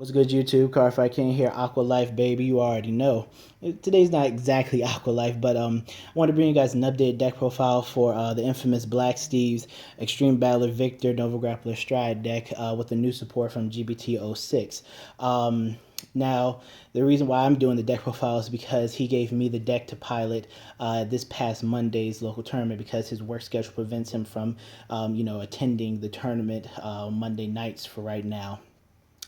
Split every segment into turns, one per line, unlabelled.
What's good, YouTube? Car Fight King here, Aqua Life, baby. You already know. Today's not exactly Aqua Life, but I want to bring you guys an updated deck profile for the infamous Black Steve's Extreme Battler Victor Nova Grappler Stride deck with the new support from GBT06. Now, the reason why I'm doing the deck profile is because he gave me the deck to pilot this past Monday's local tournament because his work schedule prevents him from, attending the tournament Monday nights for right now.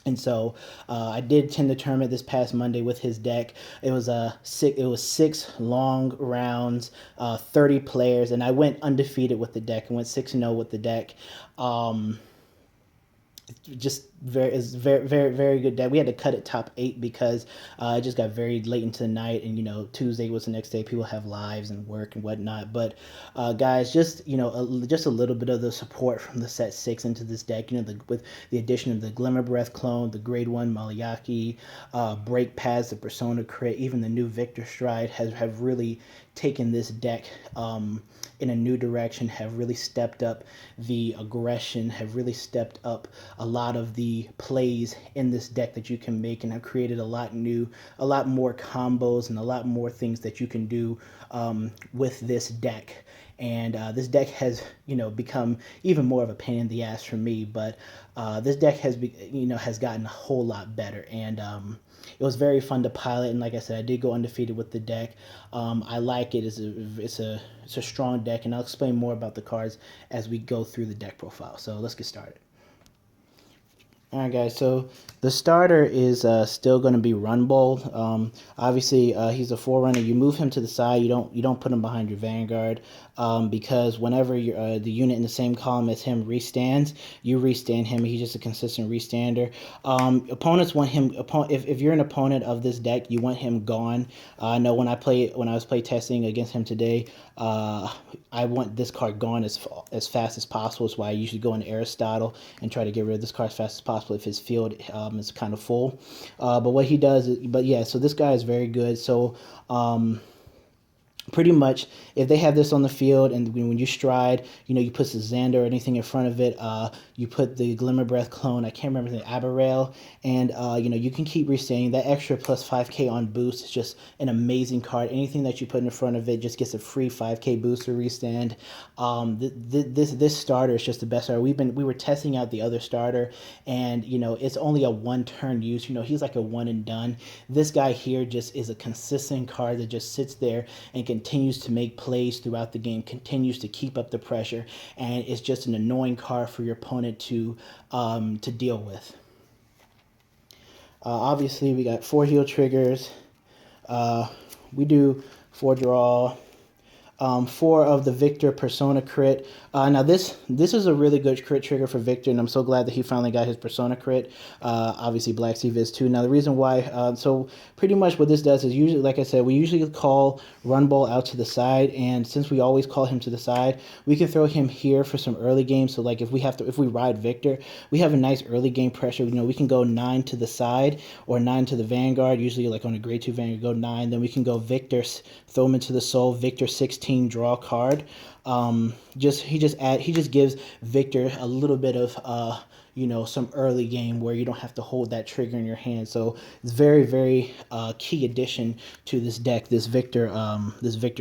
And so I did attend the tournament this past Monday with his deck. It was six long rounds, 30 players, and I went undefeated with the deck. I went 6-0 with the deck. Just very good day. We had to cut it top 8 because it just got very late into the night, and Tuesday was the next day. People have lives and work and whatnot. But guys, just just a little bit of the support from the set 6 into this deck. With the addition of the Glimmer Breath clone, the Grade 1 Maliaki, Break Pads, the Persona Crit, even the new Victor Stride have really taken this deck in a new direction, have really stepped up the aggression, have really stepped up a lot of the plays in this deck that you can make, and have created a lot more combos and a lot more things that you can do with this deck. And this deck has become even more of a pain in the ass for me, but this deck has gotten a whole lot better. And it was very fun to pilot, and like I said, I did go undefeated with the deck. I like it. It's a strong deck, and I'll explain more about the cards as we go through the deck profile. So let's get started. All right, guys. So the starter is still going to be Run Bowl. Obviously, he's a forerunner. You move him to the side. You don't put him behind your Vanguard because whenever the unit in the same column as him restands, you restand him. He's just a consistent restander. Opponents want him. If you're an opponent of this deck, you want him gone. I know when I was play testing against him today, I want this card gone as fast as possible. That's why I usually go into Aristotle and try to get rid of this card as fast as possible if his field is kind of full. But what he does, yeah, so this guy is very good. So pretty much if they have this on the field and when you stride, you put the Xander or anything in front of it, you put the Glimmer Breath clone, I can't remember the Aberrail, and you can keep restaying. That extra plus 5k on boost is just an amazing card. Anything that you put in front of it just gets a free 5k boost to restand. This starter is just the best starter. We were testing out the other starter, and it's only a one turn use. He's like a one and done. This guy here just is a consistent card that just sits there and continues to make plays throughout the game, continues to keep up the pressure, and it's just an annoying card for your opponent to deal with. Obviously, we got 4 heal triggers. We do 4 draw. 4 of the Victor Persona crit. Now this is a really good crit trigger for Victor, and I'm so glad that he finally got his Persona crit. Obviously Black Steve is too. Now the reason why, so pretty much what this does is usually, like I said, we usually call Run Ball out to the side, and since we always call him to the side, we can throw him here for some early game. So like if we ride Victor, we have a nice early game pressure. We can go 9 to the side or 9 to the Vanguard. Usually like on a grade 2 Vanguard, go 9. Then we can go Victor, throw him into the Soul, Victor 16. Draw card. He just gives Victor a little bit of some early game where you don't have to hold that trigger in your hand. So it's very key addition to this deck. This Victor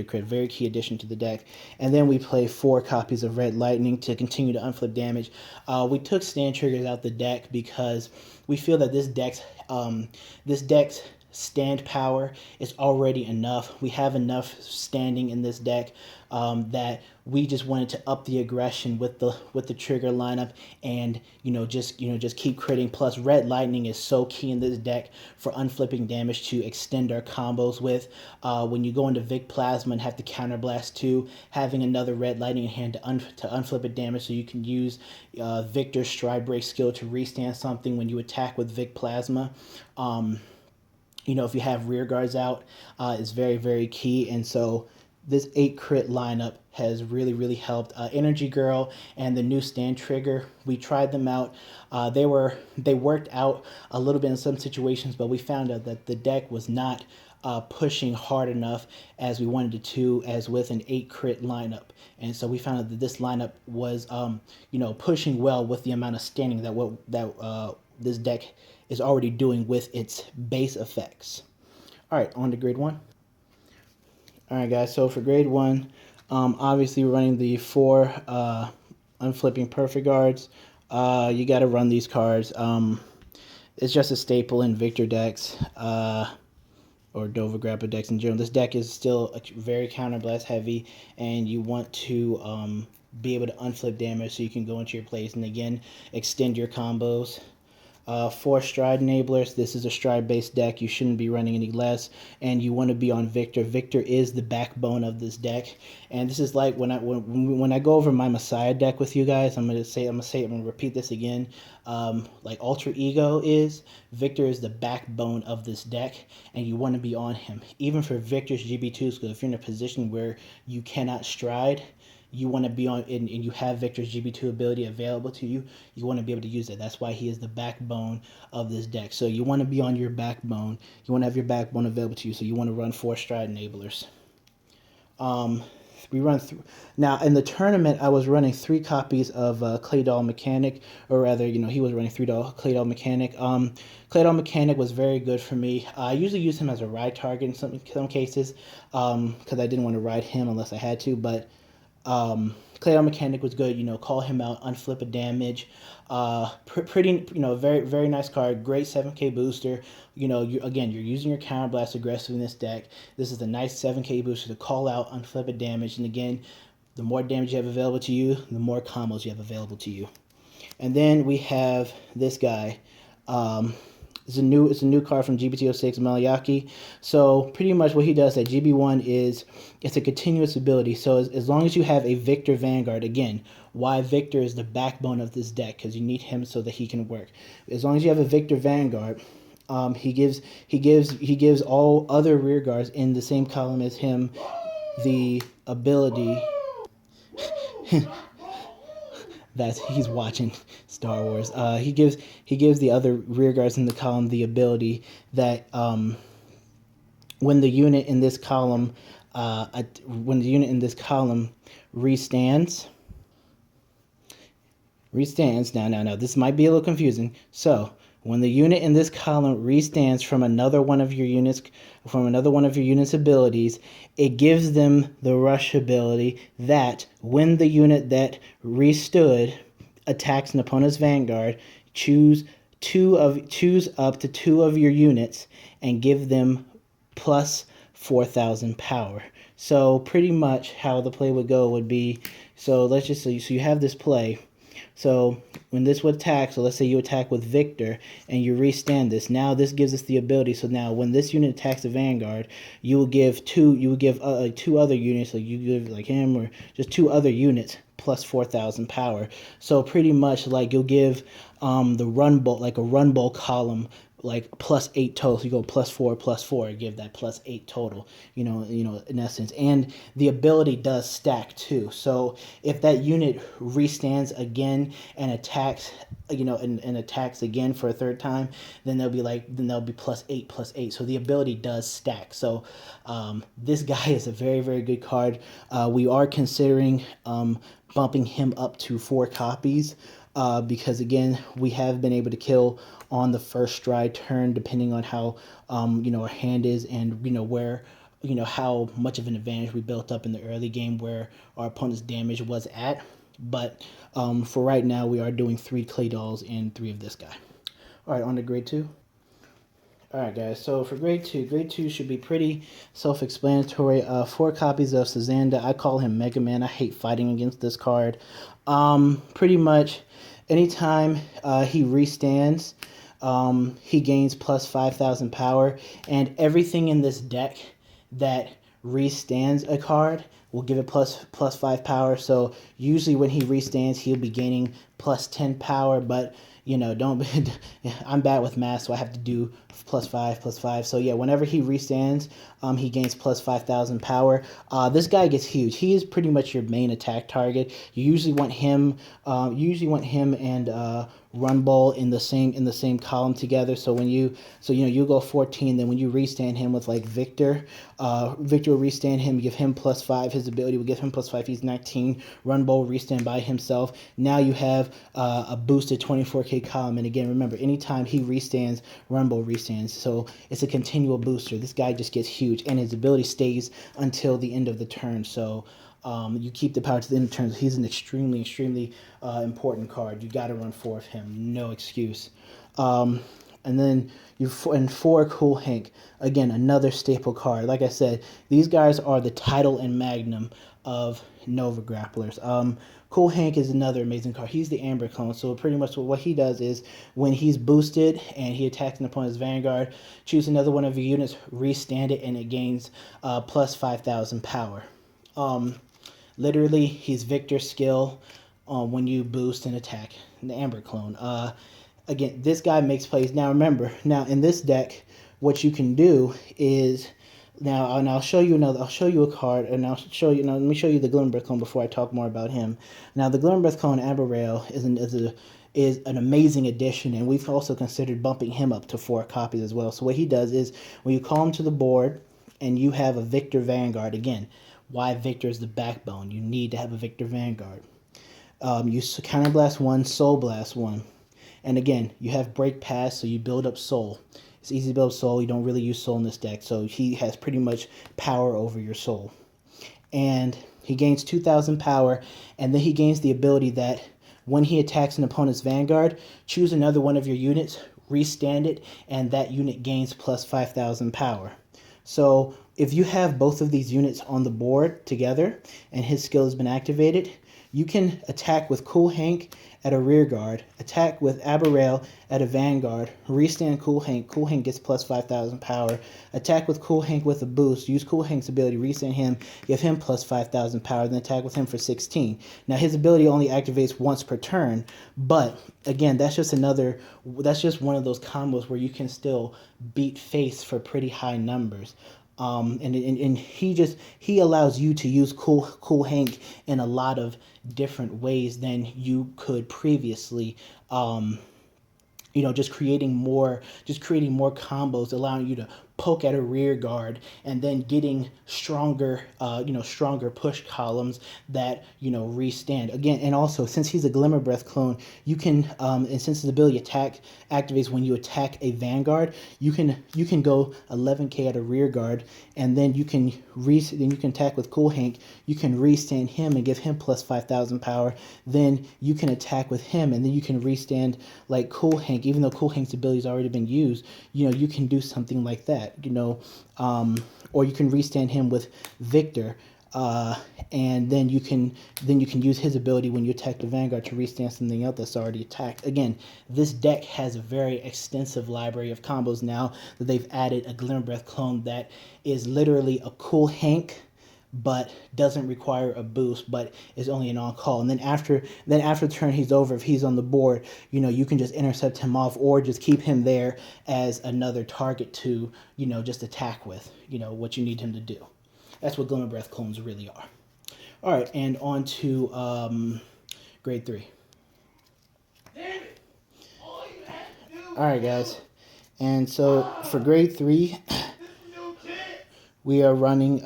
crit, very key addition to the deck. And then we play 4 copies of Red Lightning to continue to unflip damage. We took stand triggers out the deck because we feel that this deck's stand power is already enough. We have enough standing in this deck that we just wanted to up the aggression with the trigger lineup, and just keep critting. Plus Red Lightning is so key in this deck for unflipping damage to extend our combos with. When you go into Vic Plasma and have to counterblast 2, having another Red Lightning in hand to unflip it damage, so you can use Victor's Stride Break skill to restand something when you attack with Vic Plasma. If you have rear guards out, is very key. And so this 8 crit lineup has really helped. Energy Girl and the new stand trigger, we tried them out. They worked out a little bit in some situations, but we found out that the deck was not pushing hard enough as we wanted it to, as with an 8 crit lineup. And so we found out that this lineup was pushing well with the amount of standing that this deck is already doing with its base effects. All right, on to grade 1. All right, guys, so for grade 1, obviously we're running the 4 unflipping perfect guards. You got to run these cards. It's just a staple in Victor decks. Or Dova Grappa decks in general. This deck is still very counterblast heavy, and you want to be able to unflip damage so you can go into your plays and again extend your combos. 4 stride enablers. This is a stride based deck. You shouldn't be running any less, and you want to be on Victor. Victor is the backbone of this deck, and this is like when I go over my Messiah deck with you guys. I'm gonna repeat this again. Like Ultra Ego is, Victor is the backbone of this deck, and you want to be on him. Even for Victor's GB2s, because if you're in a position where you cannot stride, you want to be on, and you have Victor's GB2 ability available to you, you want to be able to use it. That's why he is the backbone of this deck. So you want to be on your backbone. You want to have your backbone available to you. So you want to run 4 stride enablers. We run through now in the tournament. I was running 3 copies of Claydol Mechanic, or rather, he was running 3 Claydol Mechanic. Claydol Mechanic was very good for me. I usually use him as a ride target in some cases, because I didn't want to ride him unless I had to, but Claydol Mechanic was good. Call him out, unflip a damage. Pretty, very, very nice card. Great 7K booster. You're using your counterblast aggressive in this deck. This is a nice 7K booster to call out, unflip a damage. And again, the more damage you have available to you, the more combos you have available to you. And then we have this guy. It's a new card from GB206, Malayaki. So pretty much what he does at GB1 is it's a continuous ability. So as long as you have a Victor Vanguard, again, why Victor is the backbone of this deck, because you need him so that he can work. As long as you have a Victor Vanguard, he gives all other rear guards in the same column as him the ability. That he's watching Star Wars. He gives the other rear guards in the column the ability that when the unit in this column restands. Now, this might be a little confusing. So when the unit in this column restands from another one of your units' abilities, it gives them the rush ability that when the unit that restood attacks an opponent's vanguard, choose up to 2 of your units and give them plus 4,000 power. So pretty much how the play would go would be, so let's just say, so you have this play. So when this would attack, so let's say you attack with Victor and you restand this. Now this gives us the ability. So now when this unit attacks the Vanguard, you will give 2 other units, like you give like him or just 2 other units plus 4,000 power. So pretty much like you'll give the run bolt, like a run bolt column, like plus 8 total. So you go plus 4, give that plus 8 total, in essence. And the ability does stack too. So if that unit restands again and attacks, and attacks again for a 3rd time, then they'll be plus 8. So the ability does stack. So this guy is a very, very good card. We are considering bumping him up to 4 copies. Because again, we have been able to kill on the first stride turn, depending on how our hand is and where how much of an advantage we built up in the early game where our opponent's damage was at. But for right now, we are doing 3 Claydolls and 3 of this guy. All right, on to grade 2. All right, guys, so for grade 2 should be pretty self-explanatory. 4 copies of Sazanda. I call him Mega Man. I hate fighting against this card. Pretty much anytime he restands, he gains plus 5,000 power, and everything in this deck that restands a card will give it plus 5 power. So usually when he restands, he'll be gaining plus 10 power, but don't I'm bad with math, so I have to do plus 5. So yeah, whenever he restands, he gains plus 5,000 power. This guy gets huge. He is pretty much your main attack target. You usually want him and Rumble in the same column together. So when you you go 14, then when you restand him with like Victor, Victor will restand him, give him +5. His ability will give him +5. He's 19. Rumble restand by himself. Now you have a boosted 24k column. And again, remember, anytime he restands, Rumble restands. So it's a continual booster. This guy just gets huge, and his ability stays until the end of the turn. So you keep the power to the end of turns. He's an extremely important card. You got to run 4 of him, no excuse. And then and 4 Cool Hank, again another staple card. Like I said, these guys are the title and magnum of Nova Grapplers. Cool Hank is another amazing card. He's the Amber clone, so pretty much what he does is when he's boosted and he attacks an opponent's Vanguard, choose another one of your units, restand it, and it gains plus 5,000 power. Literally, he's Victor's skill when you boost and attack the Amber clone. Again, this guy makes plays. Now remember, now in this deck, what you can do is now, and I'll show you another. I'll show you a card, and I'll show you. Now, let me show you the Glimmerbreath clone before I talk more about him. Now, the Glimmerbreath clone Aberrail is an amazing addition, and we've also considered bumping him up to 4 copies as well. So what he does is when you call him to the board, and you have a Victor Vanguard again. Why Victor is the backbone. You need to have a Victor Vanguard. You Counterblast 1, Soul Blast 1. And again, you have Break Pass, so you build up Soul. It's easy to build Soul. You don't really use Soul in this deck, so he has pretty much power over your Soul. And he gains 2,000 power, and then he gains the ability that when he attacks an opponent's Vanguard, choose another one of your units, restand it, and that unit gains plus 5,000 power. So if you have both of these units on the board together and his skill has been activated, you can attack with Cool Hank at a rear guard, attack with Aberrail at a vanguard, restand Cool Hank. Cool Hank gets plus 5,000 power. Attack with Cool Hank with a boost. Use Cool Hank's ability, restand him, give him plus 5,000 power, then attack with him for 16. Now his ability only activates once per turn, but again, that's just one of those combos where you can still beat face for pretty high numbers. And he allows you to use Cool Hank in a lot of different ways than you could previously. Just creating more combos, allowing you to poke at a rear guard and then getting stronger push columns that restand again. And also, since he's a Glimmerbreath clone, you can and since his ability attack activates when you attack a vanguard, you can go 11k at a rear guard, and then you can attack with Cool Hank. You can restand him and give him plus 5,000 power. Then you can attack with him, and then you can restand like Cool Hank. Even though Cool Hank's ability has already been used, you can do something like that. Or you can restand him with Victor, and then you can use his ability when you attack the Vanguard to restand something else that's already attacked. Again, this deck has a very extensive library of combos now that they've added a Glimmerbreath clone that is literally a Cool Hank, but doesn't require a boost, but is only an on-call. And then after the turn he's over, if he's on the board, you can just intercept him off or just keep him there as another target to, just attack with, what you need him to do. That's what Glimmerbreath clones really are. All right, and on to grade 3. Damn it. All right, guys. And so for grade 3, we are running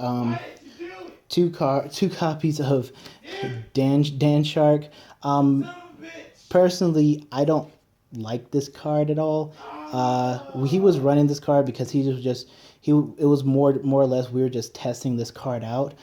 two copies of Dan Shark. Personally, I don't like this card at all. He was running this card because it was more or less we were just testing this card out.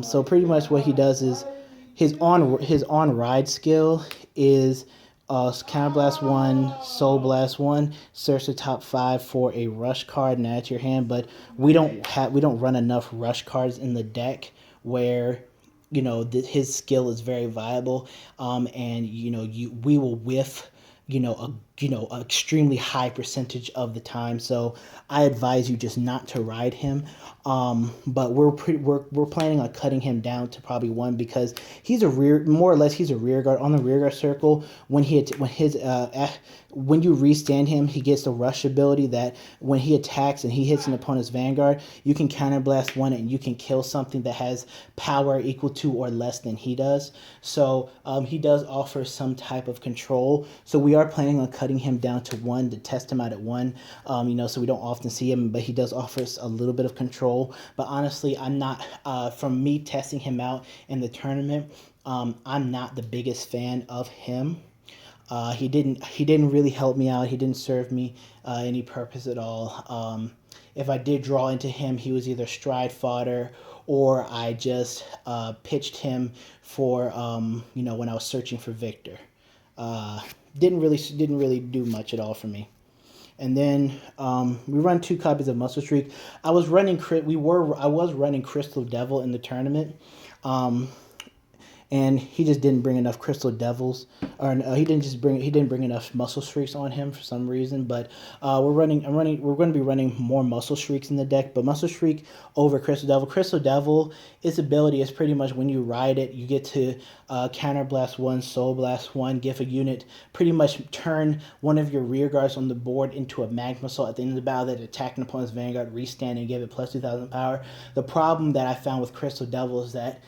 So pretty much what he does is his on ride skill is Counterblast 1, Soul Blast 1, search the top 5 for a rush card and add to your hand. But we don't run enough rush cards in the deck where his skill is very viable, and we will whiff a extremely high percentage of the time. So I advise you just not to ride him. But we're planning on cutting him down to probably 1 because he's more or less he's a rear guard on the rear guard circle. When when you restand him, he gets the rush ability that when he attacks and he hits an opponent's vanguard, you can counterblast 1 and you can kill something that has power equal to or less than he does. So he does offer some type of control. So we are planning on cutting him down to 1 to test him out at 1. So we don't often see him, but he does offer us a little bit of control. But honestly, I'm not from me testing him out in the tournament. I'm not the biggest fan of him. He didn't really help me out. He didn't serve me any purpose at all. If I did draw into him, he was either stride fodder or I just pitched him for when I was searching for Victor. Didn't really do much at all for me. And then we run 2 copies of Muscle Streak. I was running Crystal Devil in the tournament. And he just didn't bring enough Crystal Devils, or he didn't bring enough Muscle Streaks on him for some reason. But we're going to be running more Muscle Streaks in the deck. But Muscle Streak over Crystal Devil. Crystal Devil, its ability is pretty much when you ride it, you get to Counterblast 1, Soul Blast 1, give a unit, pretty much turn one of your rear guards on the board into a Magma Assault at the end of the battle that attack an opponent's vanguard, restand and give it plus 2,000 power. The problem that I found with Crystal Devil is that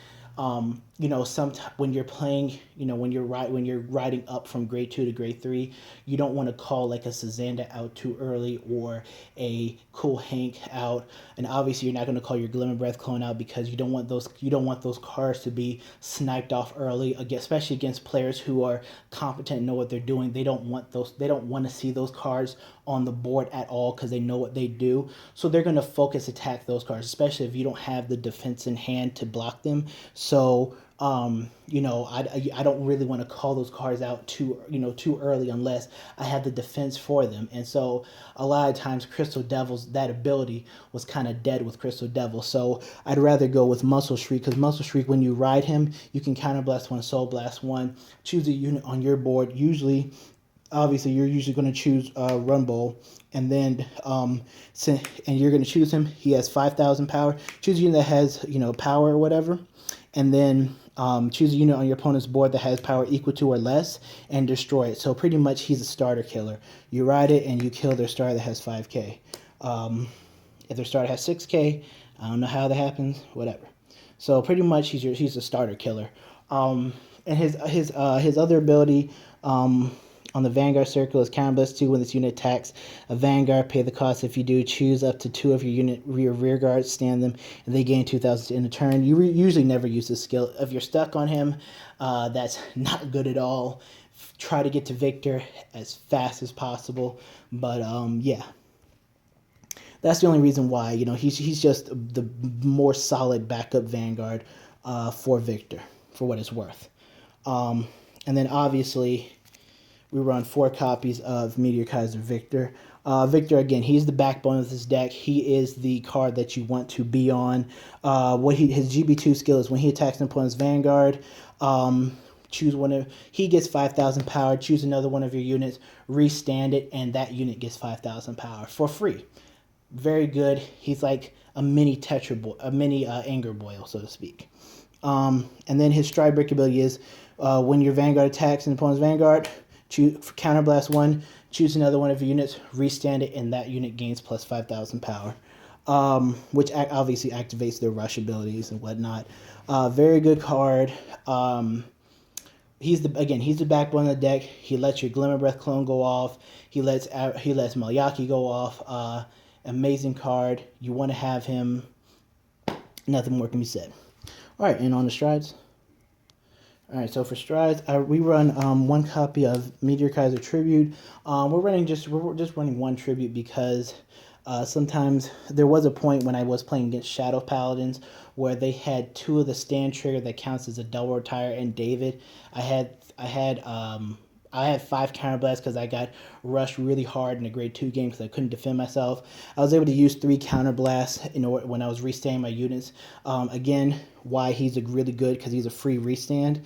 when you're playing, when you're riding up from grade 2 to grade 3, you don't want to call like a Sazanda out too early or a Cool Hank out, and obviously you're not going to call your Glimmer Breath clone out because you don't want those cards to be sniped off early, especially against players who are competent and know what they're doing. They don't want to see those cards on the board at all because they know what they do. So they're going to focus attack those cards, especially if you don't have the defense in hand to block them. So I don't really want to call those cards out too early unless I have the defense for them. And so a lot of times Crystal Devils, that ability was kind of dead with Crystal Devil. So I'd rather go with Muscle Shriek because Muscle Shriek, when you ride him, you can Counterblast 1, Soul Blast 1, choose a unit on your board. Obviously, you're usually going to choose Rumble, and then and you're going to choose him. He has 5,000 power. Choose a unit that has power or whatever, and then choose a unit on your opponent's board that has power equal to or less, and destroy it. So pretty much, he's a starter killer. You ride it, and you kill their starter that has 5K. If their starter has 6K, I don't know how that happens. Whatever. So pretty much, he's a starter killer. And his other ability. On the Vanguard circle is Counterblast 2 when this unit attacks a Vanguard. Pay the cost. If you do, choose up to 2 of your rear guards, stand them, and they gain 2,000 in a turn. You usually never use this skill. If you're stuck on him, that's not good at all. Try to get to Victor as fast as possible. But yeah, that's the only reason why. He's just the more solid backup Vanguard for Victor, for what it's worth. And then obviously, we run 4 copies of Meteor Kaiser Victor. Victor, again, he's the backbone of this deck. He is the card that you want to be on. His GB2 skill is when he attacks an opponent's Vanguard, choose one of, he gets 5,000 power, choose another one of your units, restand it, and that unit gets 5,000 power for free. Very good. He's like a mini Anger Boil, so to speak. And then his Stride Break ability is when your Vanguard attacks an opponent's Vanguard, Counterblast 1, choose another one of your units, restand it, and that unit gains plus 5,000 power, which obviously activates their rush abilities and whatnot. Very good card. He's the backbone of the deck. He lets your Glimmer Breath clone go off. He lets Maliaki go off. Amazing card. You want to have him. Nothing more can be said. All right, and on the strides. All right, so for strides, we run 1 copy of Meteor Kaiser Tribute. We're just running 1 tribute because sometimes there was a point when I was playing against Shadow Paladins where they had 2 of the stand trigger that counts as a double retire and David. I had 5 counterblasts because I got rushed really hard in a grade 2 game because I couldn't defend myself. I was able to use 3 counterblasts when I was restaying my units. Again, why he's a really good, because he's a free restand.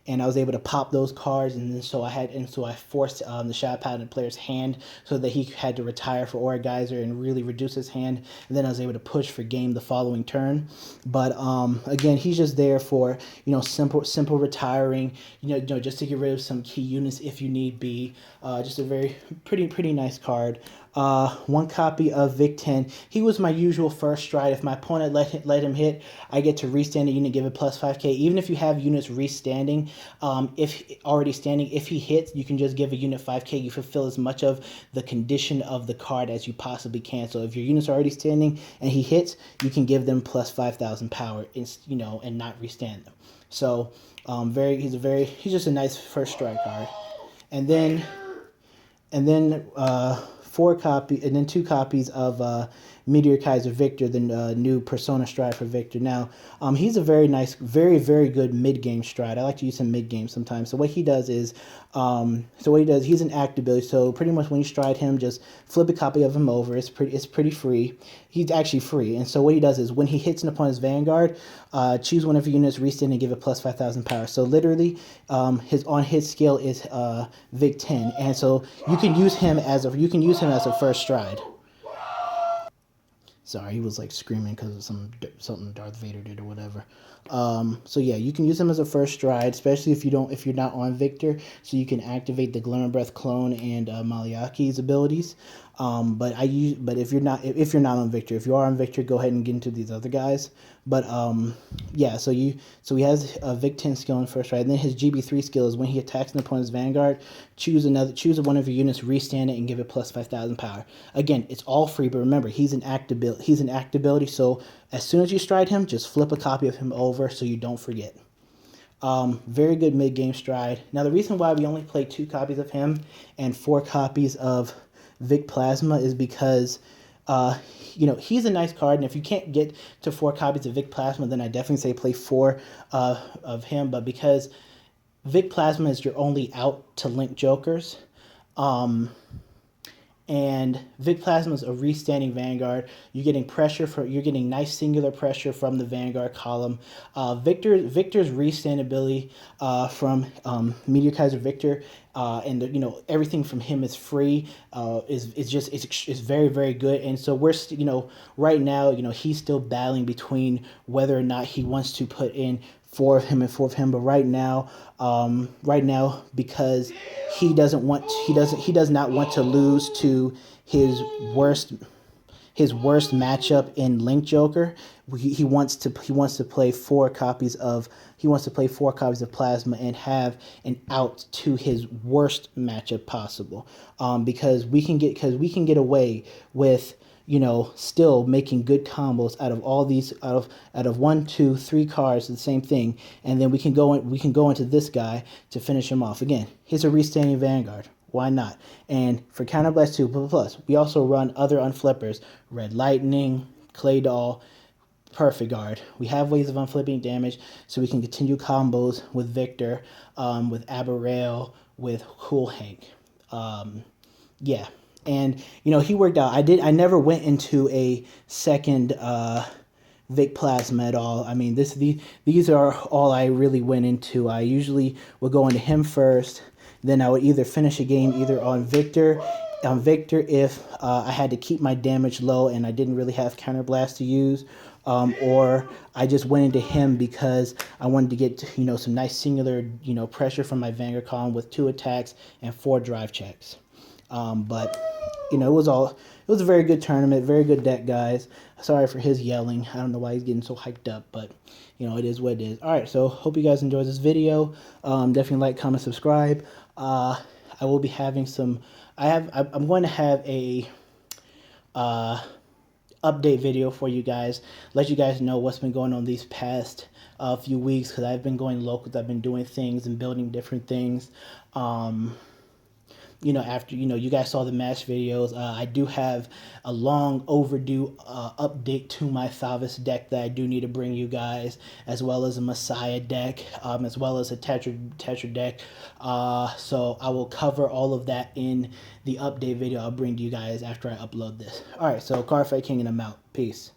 And I was able to pop those cards, and then so I forced the Shadow Paladin player's hand so that he had to retire for Aura Geyser and really reduce his hand. And then I was able to push for game the following turn. But again, he's just there for simple retiring, just to get rid of some key units if you need be. Just a very pretty nice card. One copy of Vic 10. He was my usual first stride. If my opponent let him hit, I get to restand a unit, give it plus 5k. Even if you have units restanding, if already standing, if he hits, you can just give a unit 5k. You fulfill as much of the condition of the card as you possibly can. So if your units are already standing and he hits, you can give them plus 5,000 power, and not restand them. So he's just a nice first strike card. And then 2 copies of Meteor Kaiser Victor, the new Persona Stride for Victor. Now, he's a very nice, very good mid-game stride. I like to use him mid-game sometimes. So what he does is, he's an act ability. So pretty much when you stride him, just flip a copy of him over. It's pretty free. He's actually free. And so what he does is when he hits an opponent's Vanguard, choose one of your units, restand, and give it plus 5,000 power. So literally, his skill is Vic 10, and so you can use him as a first stride. Sorry, he was like screaming because of something Darth Vader did or whatever. So yeah, you can use him as a first stride, especially if you're not on Victor, so you can activate the Glimmer Breath clone and Maliaki's abilities. But if you're not on Victor, if you are on Victor, go ahead and get into these other guys. But yeah, so he has a Vic 10 skill in first stride, and then his GB3 skill is when he attacks an opponent's Vanguard, choose one of your units, restand it, and give it plus 5,000 power. Again, it's all free, but remember, he's an act ability, so as soon as you stride him, just flip a copy of him over so you don't forget. Very good mid-game stride. Now, the reason why we only play 2 copies of him and 4 copies of Vic Plasma is because he's a nice card, and if you can't get to 4 copies of Vic Plasma, then I definitely say play 4 of him. But because Vic Plasma is your only out to link Jokers, and Vic Plasma is a restanding Vanguard, you're getting nice singular pressure from the Vanguard column. Victor's restand ability from Meteor Kaiser Victor, and everything from him is free, is very good. And so we're right now he's still battling between whether or not he wants to put in 4 of him and 4 of him. But right now because he does not want to lose to his worst matchup in Link Joker. He wants to play 4 copies of Plasma and have an out to his worst matchup possible. Because we can get away with still making good combos out of all these, out of 1, 2, 3 cards, the same thing, and then we can go into this guy to finish him off. Again, he's a restanding Vanguard. Why not? And for Counterblast 2++, we also run other unflippers: Red Lightning, Clay Doll, Perfect Guard. We have ways of unflipping damage, so we can continue combos with Victor, with Aberrail, with Cool Hank. Yeah. And he worked out. I never went into a second Vic Plasma at all. I mean, these are all I really went into. I usually would go into him first, then I would either finish a game either on Victor if I had to keep my damage low and I didn't really have Counterblast to use, or I just went into him because I wanted to get some nice singular pressure from my Vanguard column with 2 attacks and 4 drive checks. But it was a very good tournament, very good deck, guys. Sorry for his yelling. I don't know why he's getting so hyped up, but it is what it is. All right, so hope you guys enjoyed this video. Definitely like, comment, subscribe. I will be having I'm going to have a update video for you guys, let you guys know what's been going on these past few weeks, because I've been going local. I've been doing things and building different things. After you guys saw the match videos, I do have a long overdue update to my Thavis deck that I do need to bring you guys, as well as a Messiah deck, as well as a Tetra deck. So I will cover all of that in the update video I'll bring to you guys after I upload this. All right, so Cardfight King, and I'm out. Peace.